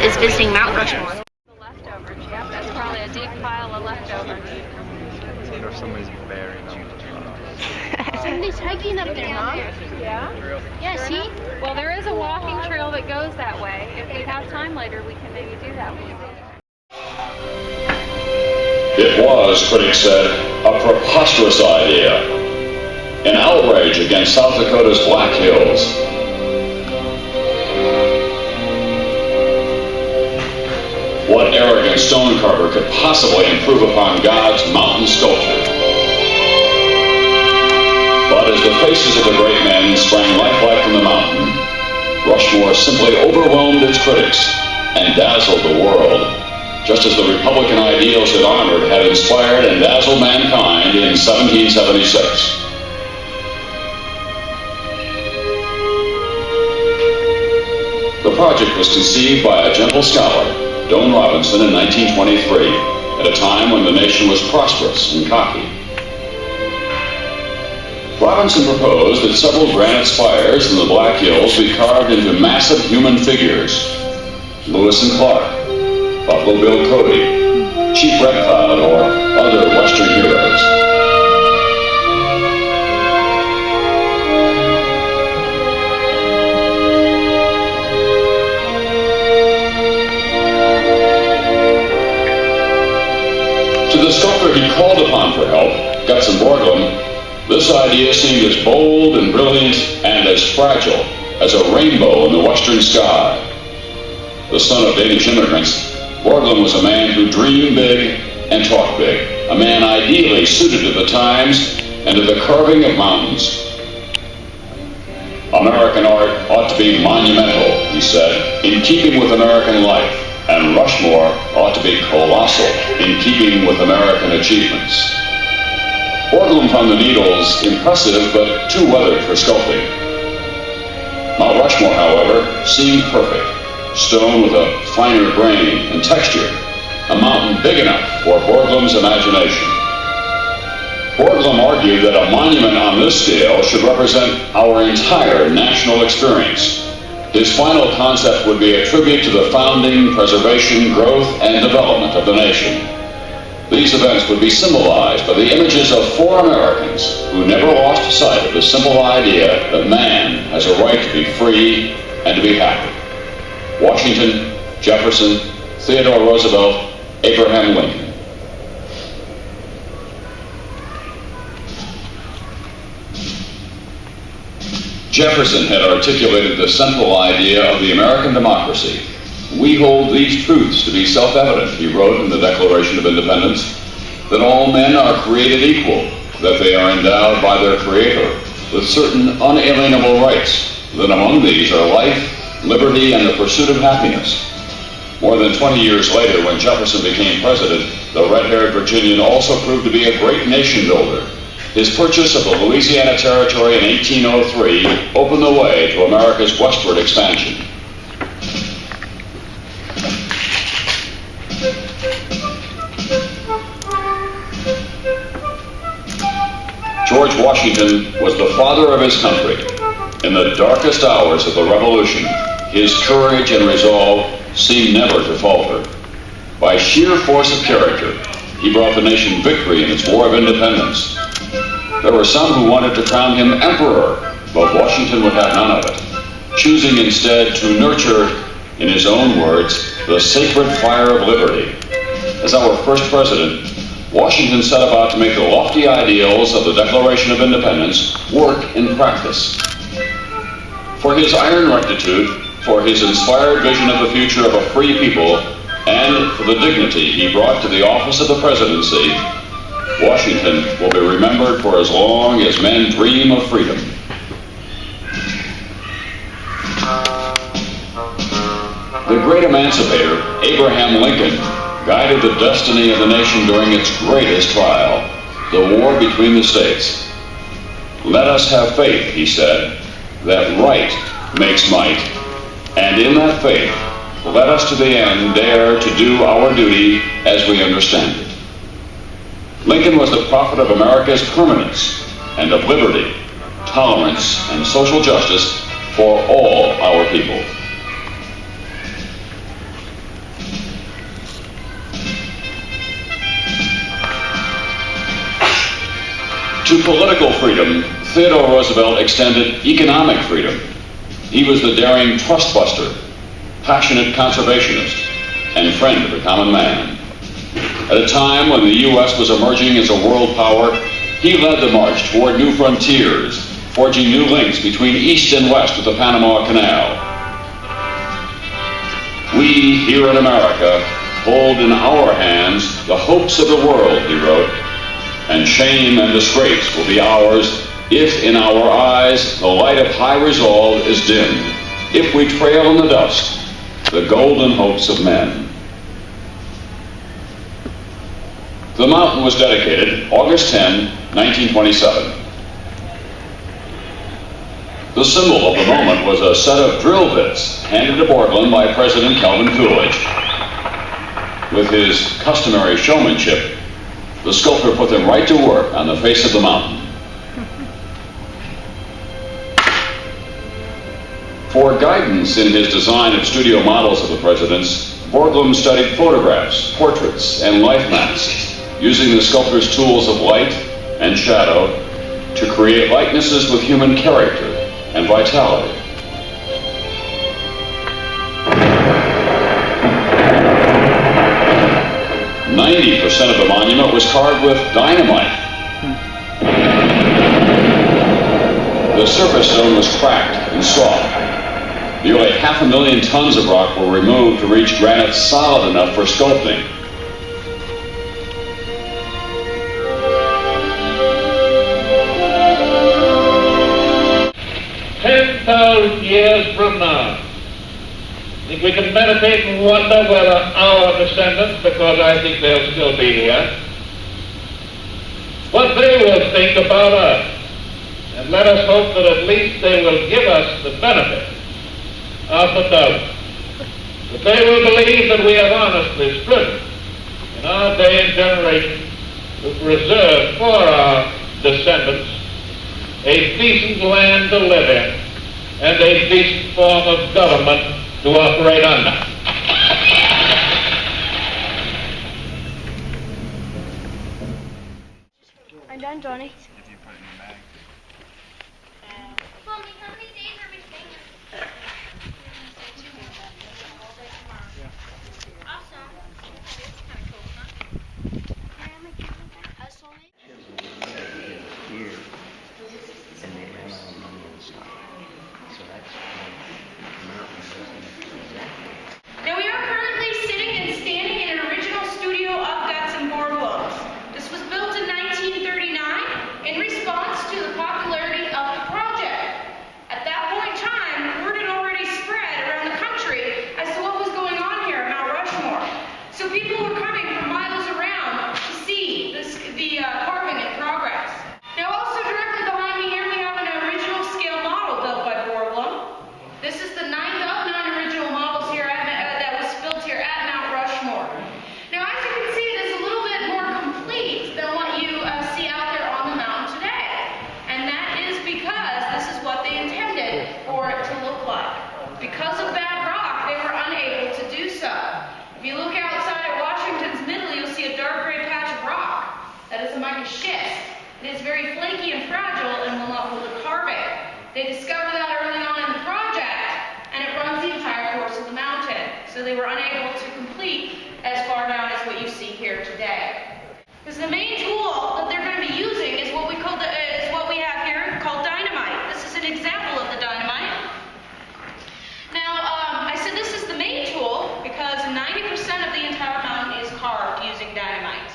is visiting Mount Rushmore. The leftovers, yep, that's probably a deep pile of leftovers. Or somebody's buried them. Somebody's hiking up there, Mom. Yeah? Yeah, see? Well, there is a walking trail that goes that way. If we have time later, we can maybe do that one. It was, critics said, a preposterous idea, an outrage against South Dakota's Black Hills. What arrogant stone carver could possibly improve upon God's mountain sculpture? But as the faces of the great men sprang lifelike from the mountain, Rushmore simply overwhelmed its critics and dazzled the world, just as the Republican ideals it honored had inspired and dazzled mankind in 1776. The project was conceived by a gentle scholar, Don Robinson, in 1923, at a time when the nation was prosperous and cocky. Robinson proposed that several granite spires in the Black Hills be carved into massive human figures. Lewis and Clark, Buffalo Bill Cody, Chief Red Cloud, or other Western heroes. To the sculptor he called upon for help, Gutzon Borglum, this idea seemed as bold and brilliant and as fragile as a rainbow in the western sky. The son of Danish immigrants, Borglum was a man who dreamed big and talked big, a man ideally suited to the times and to the carving of mountains. American art ought to be monumental, he said, in keeping with American life, and Rushmore ought to be colossal, in keeping with American achievements. Borglum found the needles impressive but too weathered for sculpting. Mount Rushmore, however, seemed perfect. Stone with a finer grain and texture, a mountain big enough for Borglum's imagination. Borglum argued that a monument on this scale should represent our entire national experience. His final concept would be a tribute to the founding, preservation, growth, and development of the nation. These events would be symbolized by the images of 4 Americans who never lost sight of the simple idea that man has a right to be free and to be happy. Washington, Jefferson, Theodore Roosevelt, Abraham Lincoln. Jefferson had articulated the central idea of the American democracy. We hold these truths to be self-evident, he wrote in the Declaration of Independence, that all men are created equal, that they are endowed by their Creator with certain unalienable rights, that among these are life, liberty, and the pursuit of happiness. More than 20 years later, when Jefferson became president, the red-haired Virginian also proved to be a great nation builder. His purchase of the Louisiana Territory in 1803 opened the way to America's westward expansion. George Washington was the father of his country. In the darkest hours of the Revolution, his courage and resolve seemed never to falter. By sheer force of character, he brought the nation victory in its War of Independence. There were some who wanted to crown him emperor, but Washington would have none of it, choosing instead to nurture, in his own words, the sacred fire of liberty. As our first president, Washington set about to make the lofty ideals of the Declaration of Independence work in practice. For his iron rectitude, for his inspired vision of the future of a free people, and for the dignity he brought to the office of the presidency, Washington will be remembered for as long as men dream of freedom. The great emancipator, Abraham Lincoln, guided the destiny of the nation during its greatest trial, the war between the states. Let us have faith, he said, that right makes might, and in that faith, let us to the end dare to do our duty as we understand it. Lincoln was the prophet of America's permanence and of liberty, tolerance, and social justice for all our people. To political freedom, Theodore Roosevelt extended economic freedom. He was the daring trustbuster, passionate conservationist, and friend of the common man. At a time when the U.S. was emerging as a world power, he led the march toward new frontiers, forging new links between East and West of the Panama Canal. We, here in America, hold in our hands the hopes of the world, he wrote, and shame and disgrace will be ours if in our eyes the light of high resolve is dimmed, if we trail in the dust the golden hopes of men. The mountain was dedicated August 10, 1927. The symbol of the moment was a set of drill bits handed to Borglum by President Calvin Coolidge. With his customary showmanship, the sculptor put them right to work on the face of the mountain. For guidance in his design of studio models of the presidents, Borglum studied photographs, portraits, and life masks, using the sculptor's tools of light and shadow to create likenesses with human character and vitality. "90% of the monument was carved with dynamite. The surface stone was cracked and soft. Nearly 500,000 tons of rock were removed to reach granite solid enough for sculpting. 10,000 years from now, I think we can meditate and wonder whether our descendants, because I think they'll still be here, what they will think about us. And let us hope that at least they will give us the benefit of the doubt. That they will believe that we have honestly striven in our day and generation to preserve for our descendants a decent land to live in and a decent form of government to operate under. I'm done, Johnny. Mommy, how many days are we staying here? Awesome. It's kind of cool, huh? Here, and they ran out of money and stuff. So that's Now we are currently sitting and standing in an original studio of Guts and Borglum's. This was built in 1939 in response to the popularity of the project. At that point in time, word had already spread around the country as to what was going on here at Mount Rushmore. So people were coming from miles around to see the carving in progress. Now also directly behind me here we have an original scale model built by Borglum. This is the 9th of 9 original models here that was built here at Mount Rushmore. Now as you can see, it is a little bit more complete than what you see out there on the mountain today. And that is because this is what they intended for it to look like. Because of bad rock, they were unable to do so. If you look outside at Washington's Middle, you'll see a dark gray patch of rock. That is a mica schist. It is very flaky and fragile and will not hold a carving. They discovered that early on in the project, and it runs the entire course of the mountain. So they were unable to complete as far down as what you see here today. Because the main tool that they're going to be using is what we have here called dynamite. This is an example of the dynamite. Now, I said this is the main tool because 90% of the entire mountain is carved using dynamite.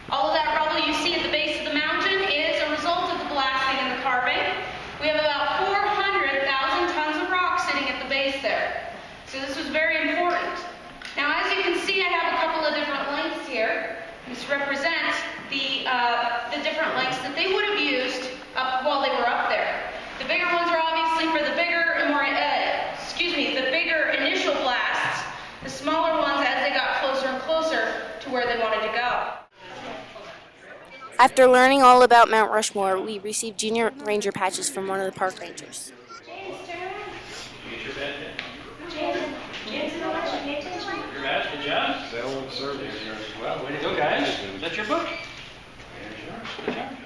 All of that rubble you see at the base of the mountain is a result of the blasting and the carving. We have about 400,000 tons of rock sitting at the base there. So this was very important. Now as you can see, I have a couple of different lengths here. This represents the different lengths that they would have used while they were up there. The bigger ones are obviously for the bigger and the bigger initial blasts. The smaller ones as they got closer and closer to where they wanted to go. After learning all about Mount Rushmore, we received junior ranger patches from one of the park rangers. Your badge, good job. They'll observe you here as well. Way to go, guys. Is that your book? There's yours. Good job.